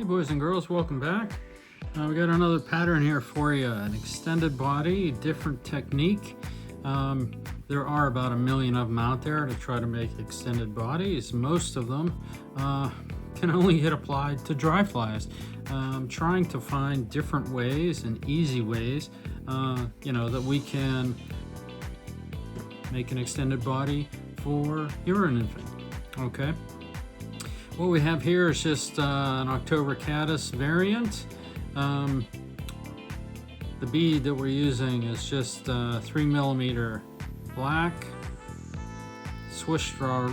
boys and girls, welcome back. We got another pattern here for you, an extended body, different technique. There are about 1 million of them out there to try to make extended bodies. Most of them can only get applied to dry flies. Trying to find different ways and easy ways, that we can make an extended body for your nymphing. Okay. What we have here is just an October Caddis variant. The bead that we're using is just 3mm black, Swiss straw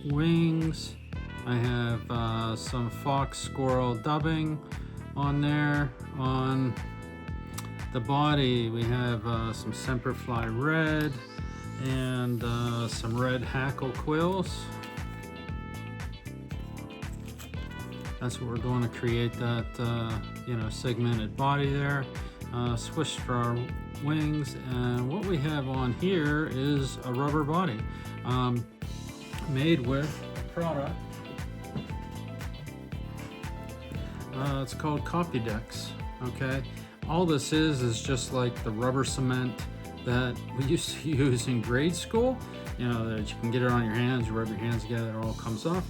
wings. I have some fox squirrel dubbing on there. On the body we have some semperfly red and some red hackle quills. That's what we're going to create, that segmented body there. Swiss straw wings, and what we have on here is a rubber body made with a product. It's called Copydex. Okay, all this is just like the rubber cement that we used to use in grade school. That you can get it on your hands, you rub your hands together, it all comes off.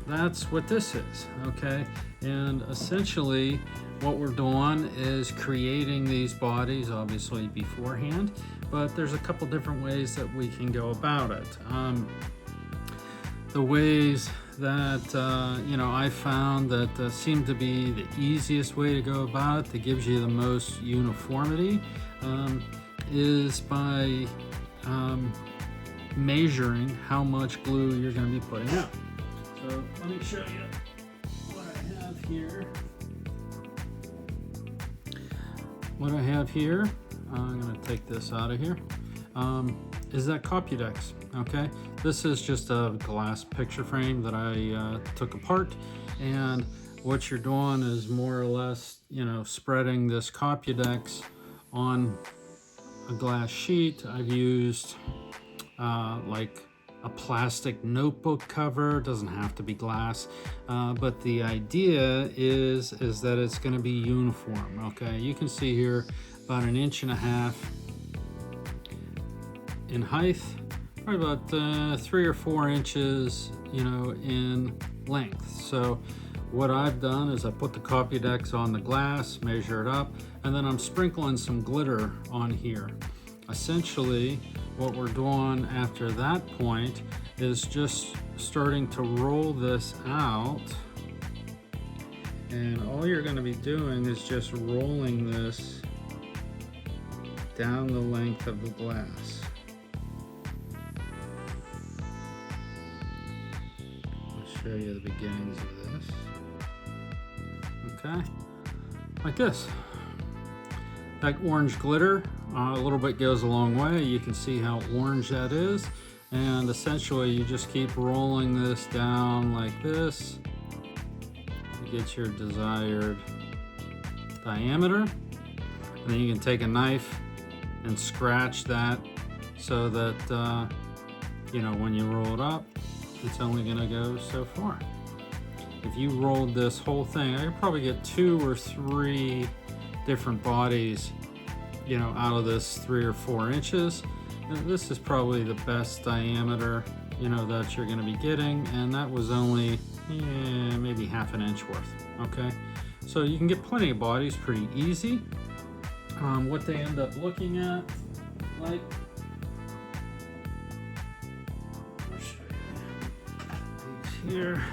That's what this is, okay? And essentially what we're doing is creating these bodies, obviously beforehand, but there's a couple different ways that we can go about it. The ways that I found that seem to be the easiest way to go about it, that gives you the most uniformity, is by measuring how much glue you're going to be putting out. So let me show you what I have here. What I have here, I'm going to take this out of here, is that Copydex. Okay, this is just a glass picture frame that I took apart, and what you're doing is more or less, spreading this Copydex on a glass sheet. I've used like a plastic notebook cover. It doesn't have to be glass, but the idea is that it's going to be uniform. Okay, you can see here about 1.5 inches in height, probably about 3 or 4 inches, in length. So what I've done is I put the Copydex on the glass, measure it up, and then I'm sprinkling some glitter on here. Essentially, what we're doing after that point is just starting to roll this out, and all you're going to be doing is just rolling this down the length of the glass. I'll show you the beginnings of this. Okay, like this. That orange glitter, a little bit goes a long way. You can see how orange that is. And essentially you just keep rolling this down like this to get your desired diameter. And then you can take a knife and scratch that so that, when you roll it up, it's only gonna go so far. If you rolled this whole thing, I could probably get 2 or 3 different bodies, out of this 3 or 4 inches. This is probably the best diameter, that you're going to be getting, and that was only maybe 1/2 inch worth. Okay, so you can get plenty of bodies pretty easy. What they end up looking at, like, I'll show you these here.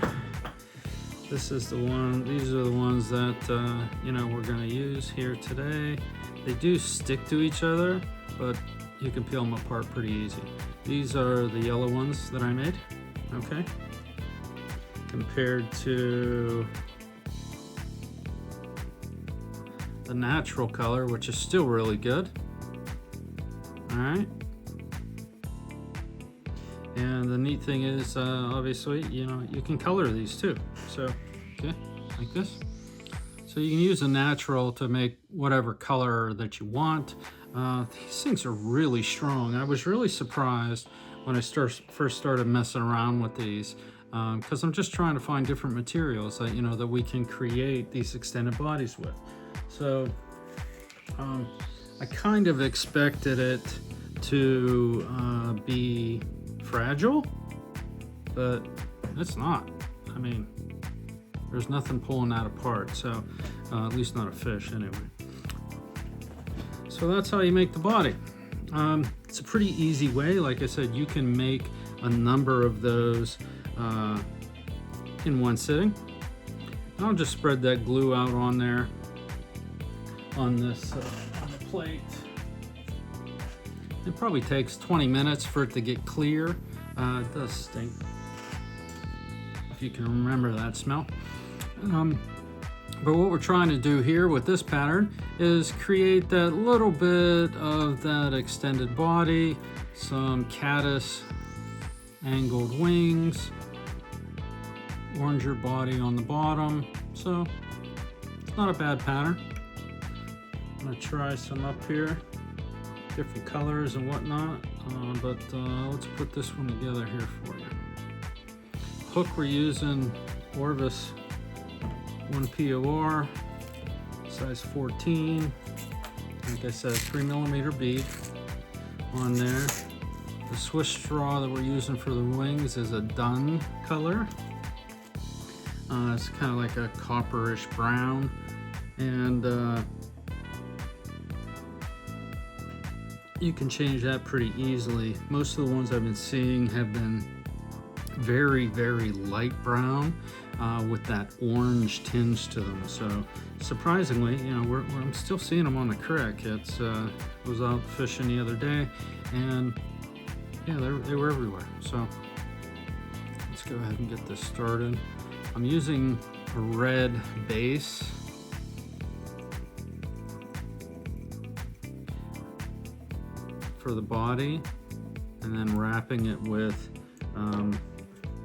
This is the one. These are the ones that we're going to use here today. They do stick to each other, but you can peel them apart pretty easy. These are the yellow ones that I made. Okay, compared to the natural color, which is still really good. All right. And the neat thing is, obviously, you can color these too. So, okay, like this. So you can use a natural to make whatever color that you want. These things are really strong. I was really surprised when I first started messing around with these. because I'm just trying to find different materials that, you know, that we can create these extended bodies with. So I kind of expected it to be fragile, but it's not. I mean, there's nothing pulling that apart, so at least not a fish anyway. So that's how you make the body. It's a pretty easy way. Like I said, you can make a number of those in one sitting. I'll just spread that glue out on there on this on the plate. It probably takes 20 minutes for it to get clear. It does stink, if you can remember that smell. But what we're trying to do here with this pattern is create that little bit of that extended body, some caddis angled wings, oranger body on the bottom. So it's not a bad pattern. I'm gonna try some up here, different colors and whatnot, but let's put this one together here for you. Hook, we're using Orvis 1 POR, size 14. Like I said, 3mm bead on there. The Swiss straw that we're using for the wings is a dun color. It's kind of like a copperish brown, and you can change that pretty easily. Most of the ones I've been seeing have been very, very light brown with that orange tinge to them. So surprisingly, you know, I'm still seeing them on the creek. I was out fishing the other day, and yeah, they were everywhere. So let's go ahead and get this started. I'm using a red base. For the body, and then wrapping it with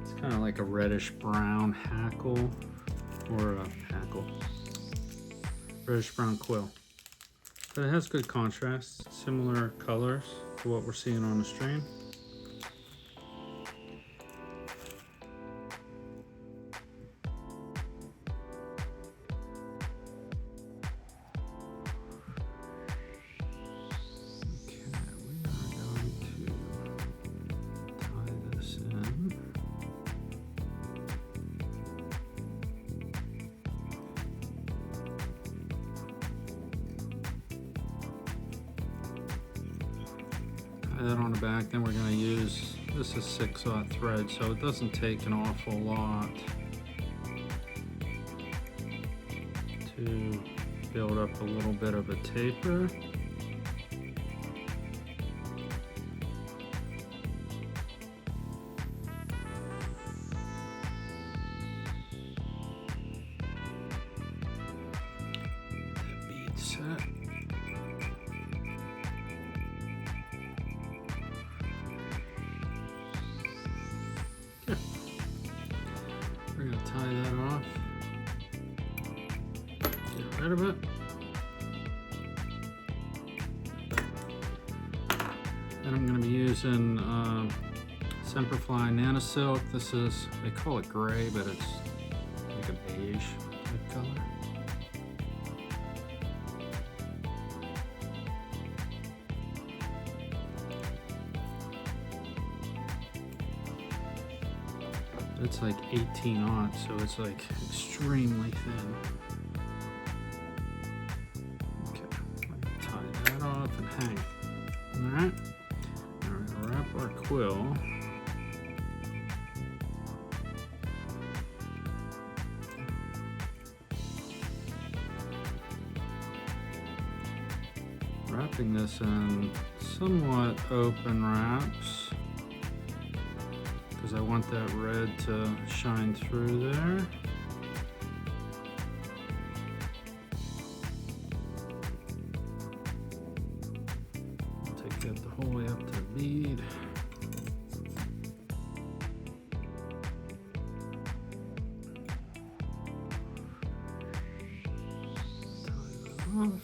it's kind of like a reddish brown hackle, or a hackle, reddish brown quill, but it has good contrast, similar colors to what we're seeing on the stream. That on the back, then we're going to use, this is 6/0 thread, so it doesn't take an awful lot to build up a little bit of a taper. The bead set. We're going to tie that off, get rid of it. Then I'm going to be using Semperfli Nano Silk. This is, they call it gray, but it's like a beige type color. It's like 18/0, so it's like extremely thin. Okay, I'm gonna tie that off and hang. Alright, now we're gonna wrap our quill. Wrapping this in somewhat open wraps, because I want that red to shine through there. Take that the whole way up to the bead. Tie that off.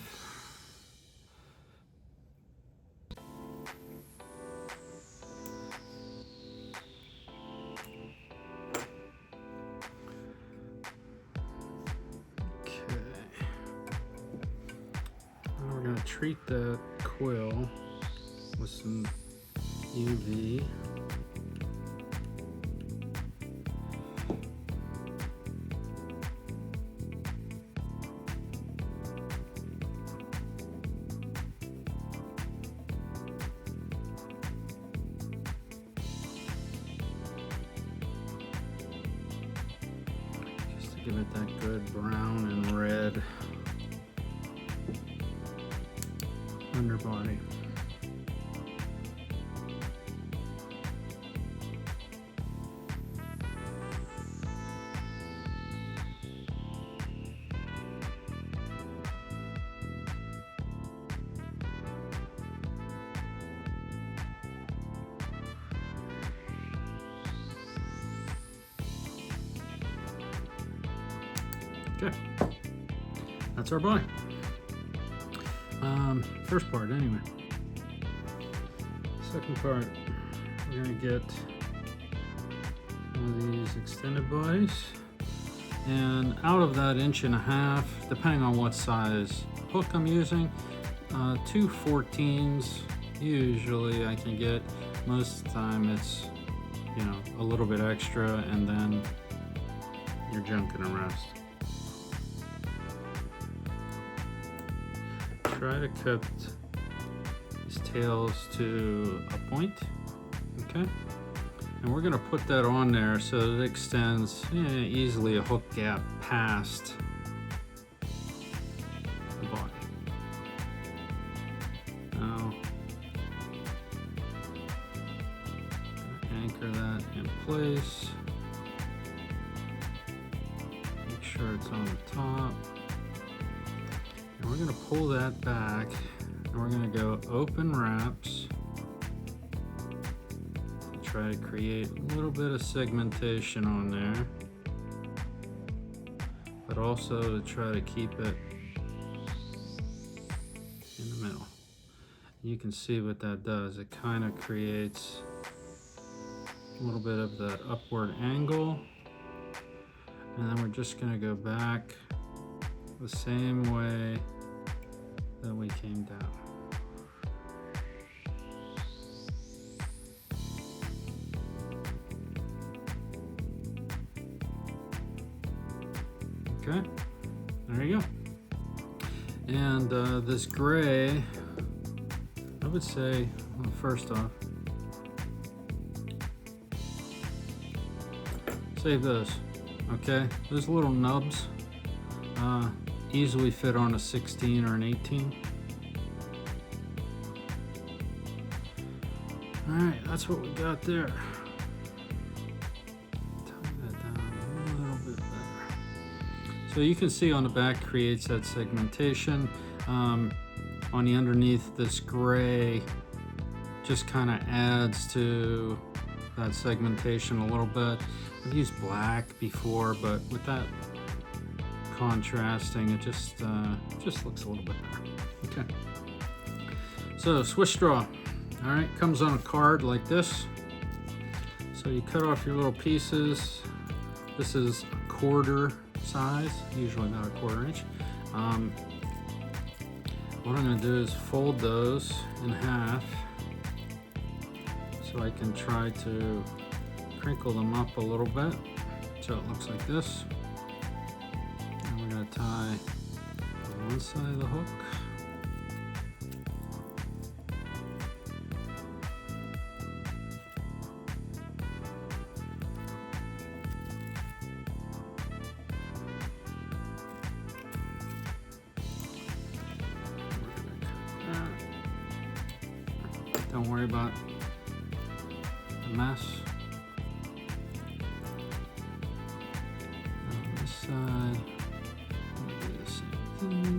we're going to treat the quill with some UV. Just to give it that good brown and red underbody. Okay, that's our body. First part anyway. Second part, we're gonna get one of these extended bodies, and out of that 1.5 inch, depending on what size hook I'm using, 2 14s usually I can get. Most of the time it's, you know, a little bit extra, and then you're junking the rest. Try to cut these tails to a point, okay? And we're gonna put that on there so that it extends easily a hook gap past the body. Now, anchor that in place. Make sure it's on the top. And we're going to pull that back, and we're going to go open wraps to try to create a little bit of segmentation on there, but also to try to keep it in the middle. You can see what that does. It kind of creates a little bit of that upward angle, and then we're just going to go back the same way that we came down. Okay, there you go. And this gray, I would say, well, first off, save those, okay? Those little nubs easily fit on a 16 or an 18. All right, that's what we got there. Tie that down a little bit better. So you can see on the back creates that segmentation. On the underneath, this gray just kind of adds to that segmentation a little bit. I've used black before, but with that contrasting, it just looks a little bit better. Okay. So Swiss straw, all right, comes on a card like this. So you cut off your little pieces. This is a 1/4 size, usually about a 1/4 inch. What I'm going to do is fold those in half so I can try to crinkle them up a little bit so it looks like this. And we're going to tie on one side of the hook. Don't worry about the mess. On this side, I'm gonna do the same thing.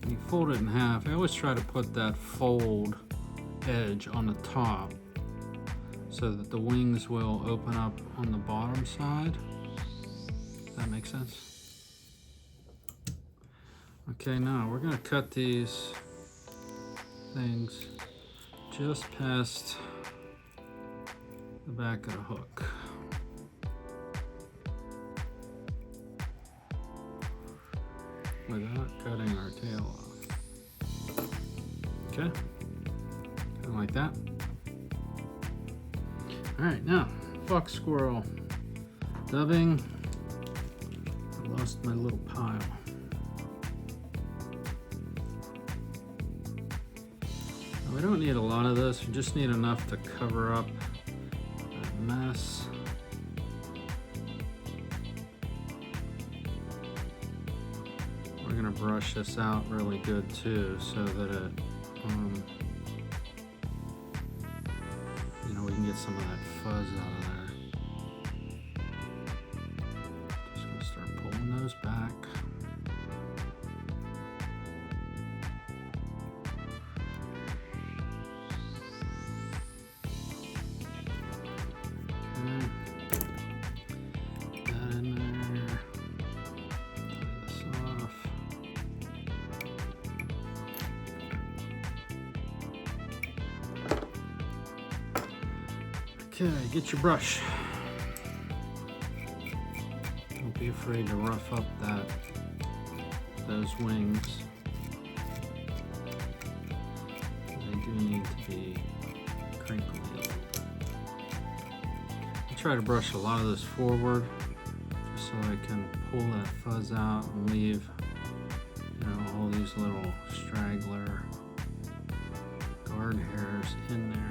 When you fold it in half, I always try to put that fold edge on the top so that the wings will open up on the bottom side. Does that make sense? Okay, now we're gonna cut these things just past the back of the hook. without cutting our tail off. Okay, kind of like that. All right, now fox squirrel dubbing. I lost my little pile. We don't need a lot of this, we just need enough to cover up that mess. We're gonna brush this out really good too, so that it, we can get some of that fuzz out of there. Just gonna start pulling those back. Okay, get your brush. Don't be afraid to rough up those wings. They do need to be crinkly a little bit. I try to brush a lot of this forward just so I can pull that fuzz out and leave, all these little straggler guard hairs in there.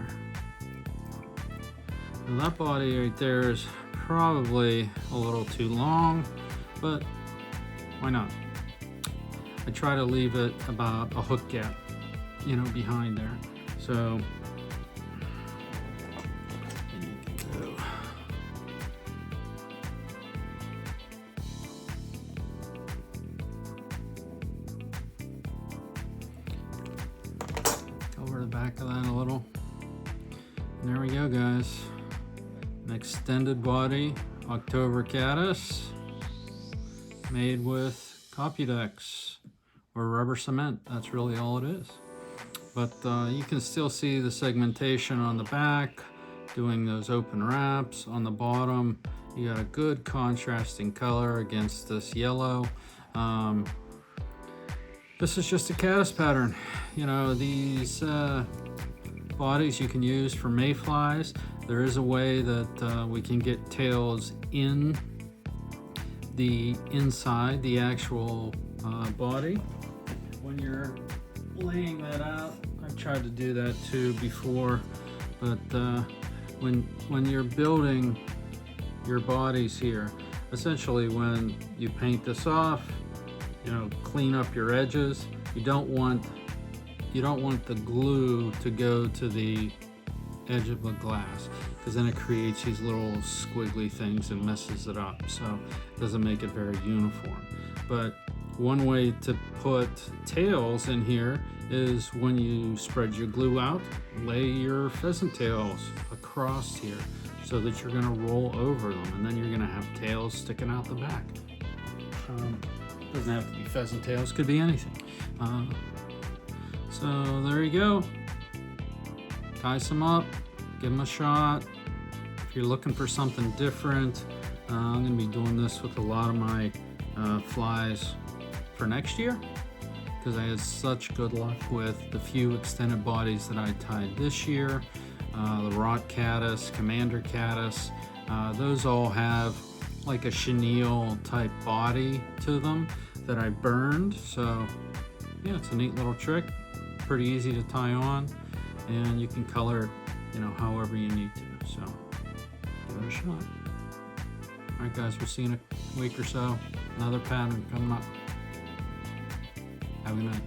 Now that body right there is probably a little too long, but why not? I try to leave it about a hook gap, behind there. So you can go. Over the back of that a little. And there we go, guys. An extended body October Caddis made with Copydex or rubber cement. That's really all it is. But you can still see the segmentation on the back, doing those open wraps. On the bottom, you got a good contrasting color against this yellow. This is just a caddis pattern. These bodies you can use for mayflies. There is a way that we can get tails in the inside, the actual body. When you're laying that out, I've tried to do that too before, but when you're building your bodies here, essentially when you paint this off, clean up your edges. You don't want the glue to go to the edge of the glass, because then it creates these little squiggly things and messes it up, so it doesn't make it very uniform. But one way to put tails in here is when you spread your glue out, lay your pheasant tails across here so that you're going to roll over them, and then you're going to have tails sticking out the back. Doesn't have to be pheasant tails, could be anything. So there you go. Tie some up, give them a shot. If you're looking for something different, I'm going to be doing this with a lot of my flies for next year, because I had such good luck with the few extended bodies that I tied this year. The rock caddis, commander caddis, those all have like a chenille type body to them that I burned. So yeah, it's a neat little trick, pretty easy to tie on, and you can color it, however you need to. So give it a shot. All right, guys, we'll see you in a week or so. Another pattern coming up. Have a good night.